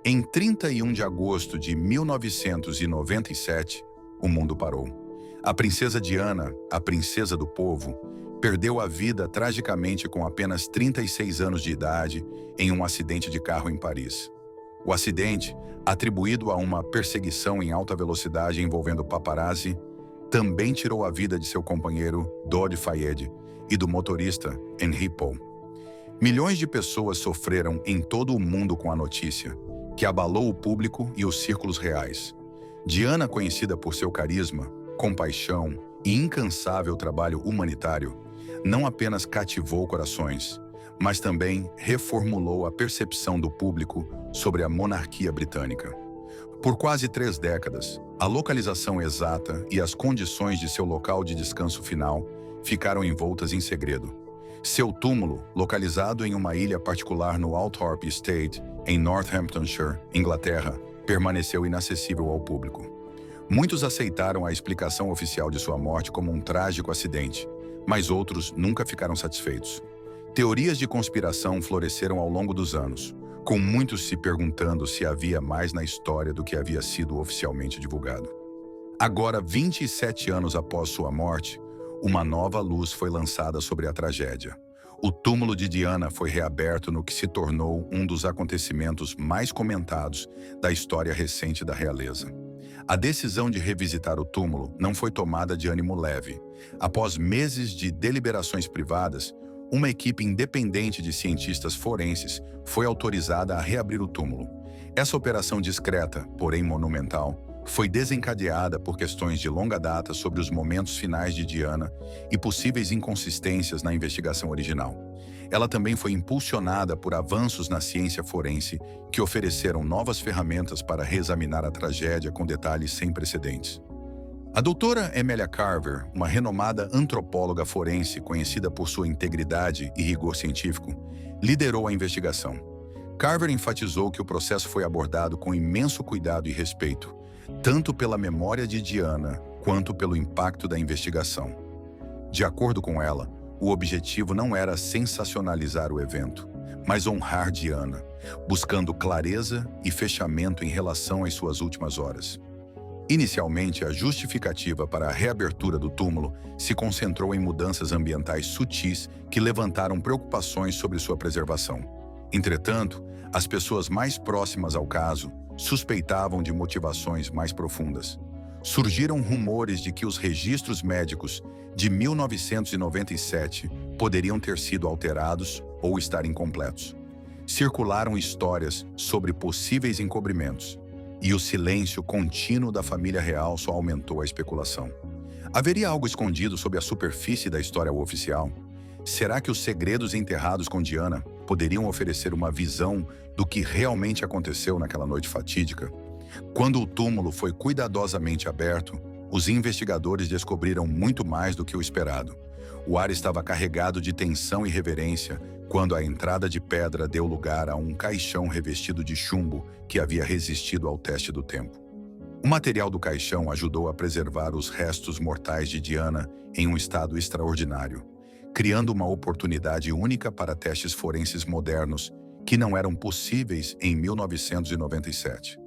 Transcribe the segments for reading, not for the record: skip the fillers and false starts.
Em 31 de agosto de 1997, o mundo parou. A princesa Diana, a princesa do povo, perdeu a vida tragicamente com apenas 36 anos de idade em um acidente de carro em Paris. O acidente, atribuído a uma perseguição em alta velocidade envolvendo paparazzi, também tirou a vida de seu companheiro, Dodi Fayed, e do motorista, Henri Paul. Milhões de pessoas sofreram em todo o mundo com a notícia, que abalou o público e os círculos reais. Diana, conhecida por seu carisma, compaixão e incansável trabalho humanitário, não apenas cativou corações, mas também reformulou a percepção do público sobre a monarquia britânica. Por quase 3 décadas, a localização exata e as condições de seu local de descanso final ficaram envoltas em segredo. Seu túmulo, localizado em uma ilha particular no Althorpe Estate, em Northamptonshire, Inglaterra, permaneceu inacessível ao público. Muitos aceitaram a explicação oficial de sua morte como um trágico acidente, mas outros nunca ficaram satisfeitos. Teorias de conspiração floresceram ao longo dos anos, com muitos se perguntando se havia mais na história do que havia sido oficialmente divulgado. Agora, 27 anos após sua morte, uma nova luz foi lançada sobre a tragédia. O túmulo de Diana foi reaberto no que se tornou um dos acontecimentos mais comentados da história recente da realeza. A decisão de revisitar o túmulo não foi tomada de ânimo leve. Após meses de deliberações privadas, uma equipe independente de cientistas forenses foi autorizada a reabrir o túmulo. Essa operação discreta, porém monumental, foi desencadeada por questões de longa data sobre os momentos finais de Diana e possíveis inconsistências na investigação original. Ela também foi impulsionada por avanços na ciência forense que ofereceram novas ferramentas para reexaminar a tragédia com detalhes sem precedentes. A doutora Amelia Carver, uma renomada antropóloga forense conhecida por sua integridade e rigor científico, liderou a investigação. Carver enfatizou que o processo foi abordado com imenso cuidado e respeito, tanto pela memória de Diana quanto pelo impacto da investigação. De acordo com ela, o objetivo não era sensacionalizar o evento, mas honrar Diana, buscando clareza e fechamento em relação às suas últimas horas. Inicialmente, a justificativa para a reabertura do túmulo se concentrou em mudanças ambientais sutis que levantaram preocupações sobre sua preservação. Entretanto, as pessoas mais próximas ao caso suspeitavam de motivações mais profundas. Surgiram rumores de que os registros médicos de 1997 poderiam ter sido alterados ou estar incompletos. Circularam histórias sobre possíveis encobrimentos, e o silêncio contínuo da família real só aumentou a especulação. Haveria algo escondido sob a superfície da história oficial? Será que os segredos enterrados com Diana poderiam oferecer uma visão do que realmente aconteceu naquela noite fatídica? Quando o túmulo foi cuidadosamente aberto, os investigadores descobriram muito mais do que o esperado. O ar estava carregado de tensão e reverência quando a entrada de pedra deu lugar a um caixão revestido de chumbo que havia resistido ao teste do tempo. O material do caixão ajudou a preservar os restos mortais de Diana em um estado extraordinário, criando uma oportunidade única para testes forenses modernos que não eram possíveis em 1997.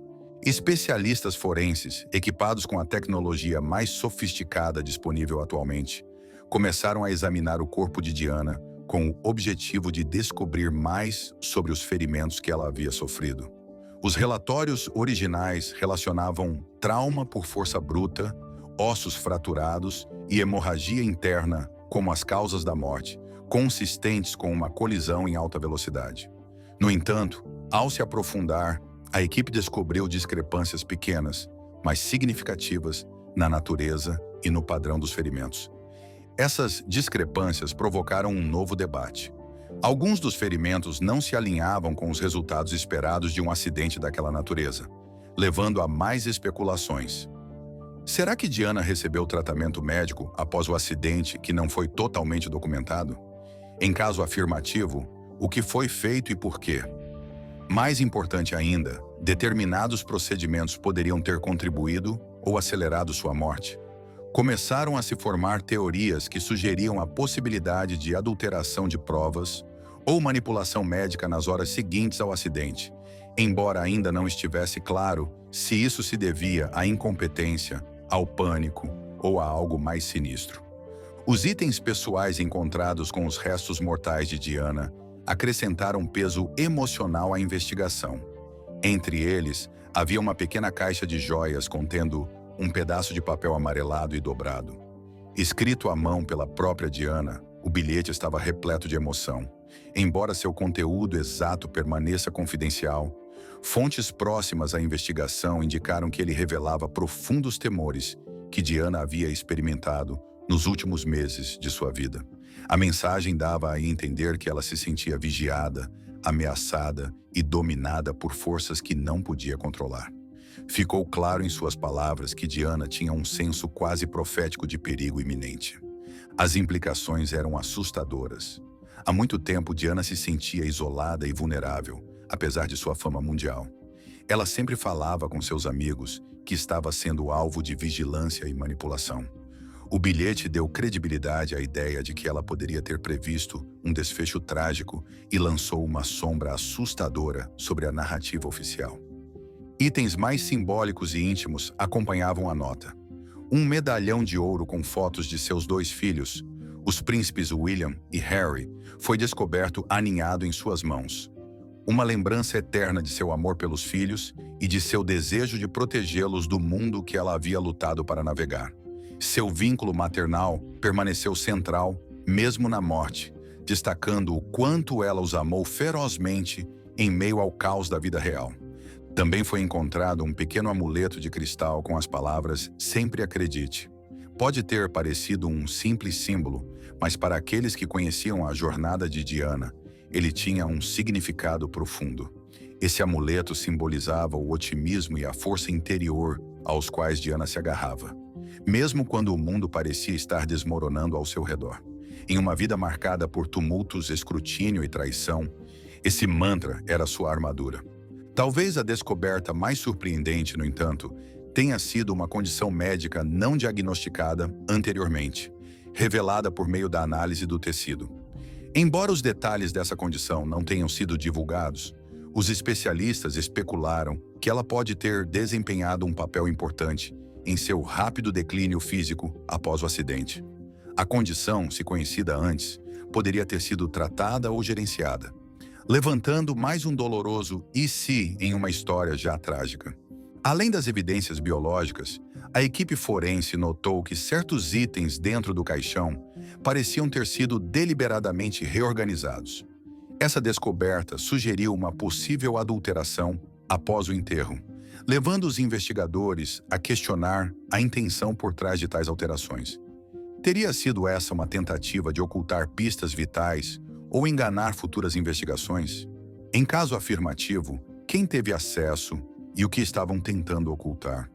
Especialistas forenses, equipados com a tecnologia mais sofisticada disponível atualmente, começaram a examinar o corpo de Diana com o objetivo de descobrir mais sobre os ferimentos que ela havia sofrido. Os relatórios originais relacionavam trauma por força bruta, ossos fraturados e hemorragia interna como as causas da morte, consistentes com uma colisão em alta velocidade. No entanto, ao se aprofundar, a equipe descobriu discrepâncias pequenas, mas significativas, na natureza e no padrão dos ferimentos. Essas discrepâncias provocaram um novo debate. Alguns dos ferimentos não se alinhavam com os resultados esperados de um acidente daquela natureza, levando a mais especulações. Será que Diana recebeu tratamento médico após o acidente que não foi totalmente documentado? Em caso afirmativo, o que foi feito e por quê? Mais importante ainda, determinados procedimentos poderiam ter contribuído ou acelerado sua morte. Começaram a se formar teorias que sugeriam a possibilidade de adulteração de provas ou manipulação médica nas horas seguintes ao acidente, embora ainda não estivesse claro se isso se devia à incompetência, ao pânico ou a algo mais sinistro. Os itens pessoais encontrados com os restos mortais de Diana acrescentaram peso emocional à investigação. Entre eles, havia uma pequena caixa de joias contendo um pedaço de papel amarelado e dobrado. Escrito à mão pela própria Diana, o bilhete estava repleto de emoção. Embora seu conteúdo exato permaneça confidencial, fontes próximas à investigação indicaram que ele revelava profundos temores que Diana havia experimentado nos últimos meses de sua vida. A mensagem dava a entender que ela se sentia vigiada, ameaçada e dominada por forças que não podia controlar. Ficou claro em suas palavras que Diana tinha um senso quase profético de perigo iminente. As implicações eram assustadoras. Há muito tempo, Diana se sentia isolada e vulnerável, apesar de sua fama mundial. Ela sempre falava com seus amigos que estava sendo alvo de vigilância e manipulação. O bilhete deu credibilidade à ideia de que ela poderia ter previsto um desfecho trágico e lançou uma sombra assustadora sobre a narrativa oficial. Itens mais simbólicos e íntimos acompanhavam a nota. Um medalhão de ouro com fotos de seus 2 filhos, os príncipes William e Harry, foi descoberto aninhado em suas mãos. Uma lembrança eterna de seu amor pelos filhos e de seu desejo de protegê-los do mundo que ela havia lutado para navegar. Seu vínculo maternal permaneceu central, mesmo na morte, destacando o quanto ela os amou ferozmente em meio ao caos da vida real. Também foi encontrado um pequeno amuleto de cristal com as palavras "Sempre acredite". Pode ter parecido um simples símbolo, mas para aqueles que conheciam a jornada de Diana, ele tinha um significado profundo. Esse amuleto simbolizava o otimismo e a força interior aos quais Diana se agarrava, mesmo quando o mundo parecia estar desmoronando ao seu redor. Em uma vida marcada por tumultos, escrutínio e traição, esse mantra era sua armadura. Talvez a descoberta mais surpreendente, no entanto, tenha sido uma condição médica não diagnosticada anteriormente, revelada por meio da análise do tecido. Embora os detalhes dessa condição não tenham sido divulgados, os especialistas especularam que ela pode ter desempenhado um papel importante em seu rápido declínio físico após o acidente. A condição, se conhecida antes, poderia ter sido tratada ou gerenciada, levantando mais um doloroso "e se" em uma história já trágica. Além das evidências biológicas, a equipe forense notou que certos itens dentro do caixão pareciam ter sido deliberadamente reorganizados. Essa descoberta sugeriu uma possível adulteração após o enterro, levando os investigadores a questionar a intenção por trás de tais alterações. Teria sido essa uma tentativa de ocultar pistas vitais ou enganar futuras investigações? Em caso afirmativo, quem teve acesso e o que estavam tentando ocultar?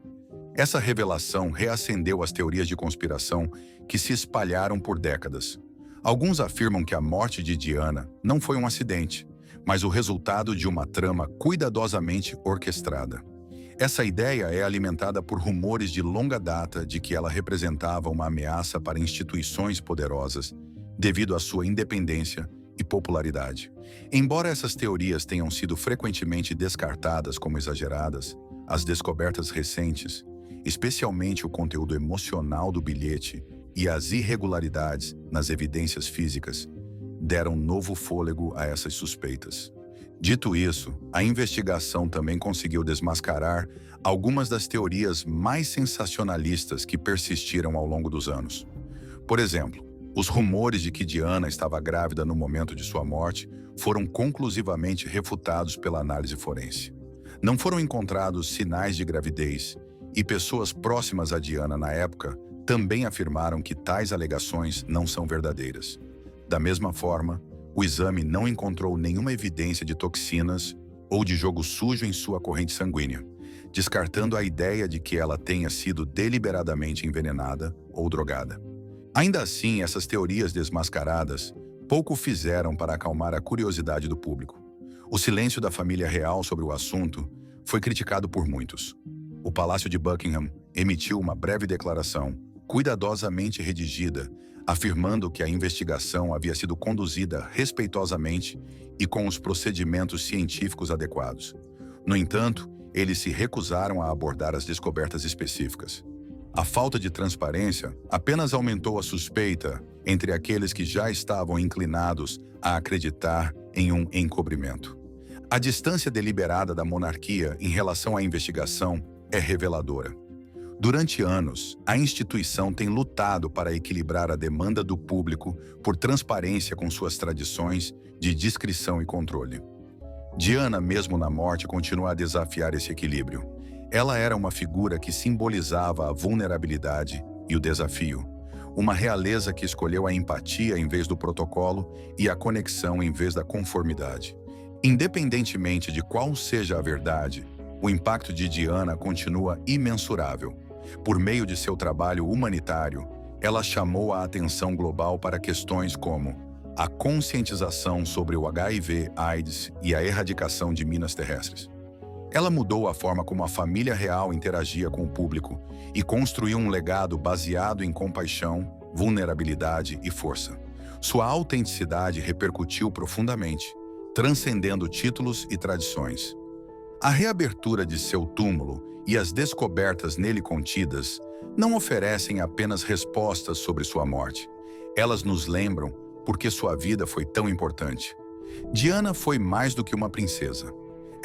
Essa revelação reacendeu as teorias de conspiração que se espalharam por décadas. Alguns afirmam que a morte de Diana não foi um acidente, mas o resultado de uma trama cuidadosamente orquestrada. Essa ideia é alimentada por rumores de longa data de que ela representava uma ameaça para instituições poderosas devido à sua independência e popularidade. Embora essas teorias tenham sido frequentemente descartadas como exageradas, as descobertas recentes, especialmente o conteúdo emocional do bilhete e as irregularidades nas evidências físicas, deram novo fôlego a essas suspeitas. Dito isso, a investigação também conseguiu desmascarar algumas das teorias mais sensacionalistas que persistiram ao longo dos anos. Por exemplo, os rumores de que Diana estava grávida no momento de sua morte foram conclusivamente refutados pela análise forense. Não foram encontrados sinais de gravidez, e pessoas próximas a Diana na época também afirmaram que tais alegações não são verdadeiras. Da mesma forma, o exame não encontrou nenhuma evidência de toxinas ou de jogo sujo em sua corrente sanguínea, descartando a ideia de que ela tenha sido deliberadamente envenenada ou drogada. Ainda assim, essas teorias desmascaradas pouco fizeram para acalmar a curiosidade do público. O silêncio da família real sobre o assunto foi criticado por muitos. O Palácio de Buckingham emitiu uma breve declaração, cuidadosamente redigida, afirmando que a investigação havia sido conduzida respeitosamente e com os procedimentos científicos adequados. No entanto, eles se recusaram a abordar as descobertas específicas. A falta de transparência apenas aumentou a suspeita entre aqueles que já estavam inclinados a acreditar em um encobrimento. A distância deliberada da monarquia em relação à investigação é reveladora. Durante anos, a instituição tem lutado para equilibrar a demanda do público por transparência com suas tradições de discrição e controle. Diana, mesmo na morte, continua a desafiar esse equilíbrio. Ela era uma figura que simbolizava a vulnerabilidade e o desafio. Uma realeza que escolheu a empatia em vez do protocolo e a conexão em vez da conformidade. Independentemente de qual seja a verdade, o impacto de Diana continua imensurável. Por meio de seu trabalho humanitário, ela chamou a atenção global para questões como a conscientização sobre o HIV/AIDS e a erradicação de minas terrestres. Ela mudou a forma como a família real interagia com o público e construiu um legado baseado em compaixão, vulnerabilidade e força. Sua autenticidade repercutiu profundamente, transcendendo títulos e tradições. A reabertura de seu túmulo e as descobertas nele contidas não oferecem apenas respostas sobre sua morte. Elas nos lembram porque sua vida foi tão importante. Diana foi mais do que uma princesa.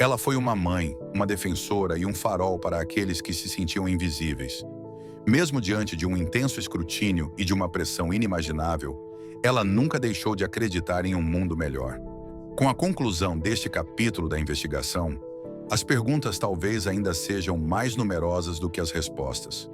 Ela foi uma mãe, uma defensora e um farol para aqueles que se sentiam invisíveis. Mesmo diante de um intenso escrutínio e de uma pressão inimaginável, ela nunca deixou de acreditar em um mundo melhor. Com a conclusão deste capítulo da investigação, as perguntas talvez ainda sejam mais numerosas do que as respostas.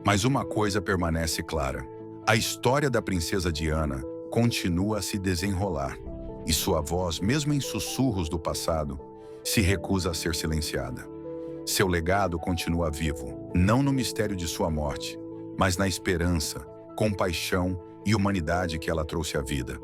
Mas uma coisa permanece clara: a história da princesa Diana continua a se desenrolar, e sua voz, mesmo em sussurros do passado, se recusa a ser silenciada. Seu legado continua vivo, não no mistério de sua morte, mas na esperança, compaixão e humanidade que ela trouxe à vida.